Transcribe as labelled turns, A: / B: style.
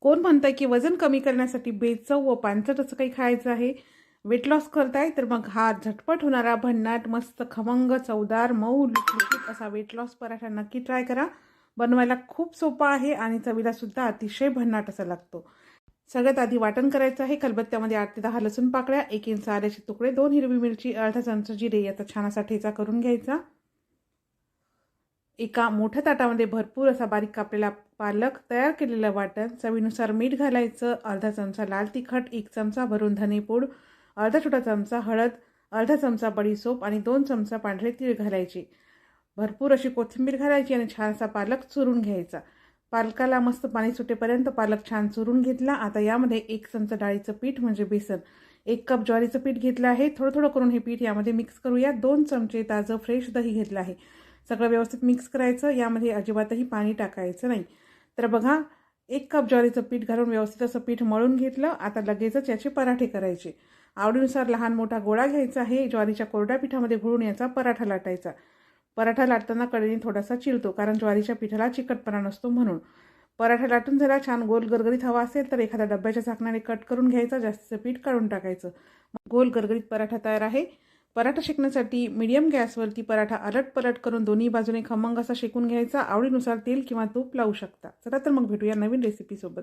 A: कोण म्हणतंय की वजन कमी करण्यासाठी बेचव व पानसट असं काही खायचं आहे? वेट लॉस करताय तर मग हा झटपट होणारा भन्नाट मस्त खमंग चवदार मऊ लुसलुशीत असा वेट लॉस पराठा नक्की ट्राय करा. बनवायला खूप सोपा आहे आणि चवीला सुद्धा अतिशय भन्नाट असा लागतो. सगळ्यात आधी वाटण करायचं आहे. खलबत्त्यामध्ये 8 ते 10 लसूण पाकळ्या, 1 इंच आल्याचे तुकडे, 2 हिरवी मिरची, अर्धा चमचा जिरे याचा छान असा ठेचा करून घ्यायचा. एका मोठ्या ताटामध्ये भरपूर असा बारीक कापलेला पालक, तयार केलेलं वाटण, चवीनुसार मीठ घालायचं, अर्धा चमचा लाल तिखट, 1 चमचा भरून धनेपूड, अर्धा छोटा चमचा हळद, अर्धा चमचा बडीसोप आणि 2 चमचा पांढरे तीळ घालायचे. भरपूर अशी कोथिंबीर घालायची आणि छान असा पालक चुरून घ्यायचा. पालकाला मस्त पाणी सुटेपर्यंत पालक छान चुरून घेतला. आता यामध्ये 1 चमचा डाळीचं पीठ म्हणजे बेसन, 1 कप ज्वारीचं पीठ घेतलं आहे. थोडं थोडं करून हे पीठ यामध्ये मिक्स करूया. 2 चमचे ताजं फ्रेश दही घेतलं आहे. सगळं व्यवस्थित मिक्स करायचं. यामध्ये अजिबातही पाणी टाकायचं नाही. तर बघा, 1 कप ज्वारीचं पीठ घालून व्यवस्थित असं पीठ मळून घेतलं. आता लगेचच याचे पराठे करायचे. आवडीनुसार लहान मोठा गोळा घ्यायचा आहे. ज्वारीच्या कोरड्या पिठामध्ये घोळून याचा पराठा लाटायचा. पराठा लाटताना कडेने थोडासा चिरतो, कारण ज्वारीच्या पिठाला चिकटपणा नसतो म्हणून. पराठा लाटून झाला, छान गोल गरगरीत हवा असेल तर एखाद्या डब्याच्या झाकणाने कट करून घ्यायचा. जास्तीचं पीठ काढून टाकायचं. गोल गरगरीत पराठा तयार आहे. पराठा शेकण्यासाठी मीडियम गॅसवरती पराठा अलट पलट करून दोन्ही बाजूने खमंग असा शेकून घ्यायचा. आवडीनुसार तेल किंवा तूप लावू शकता. चला तर मग भेटूया नवीन रेसिपीसोबत.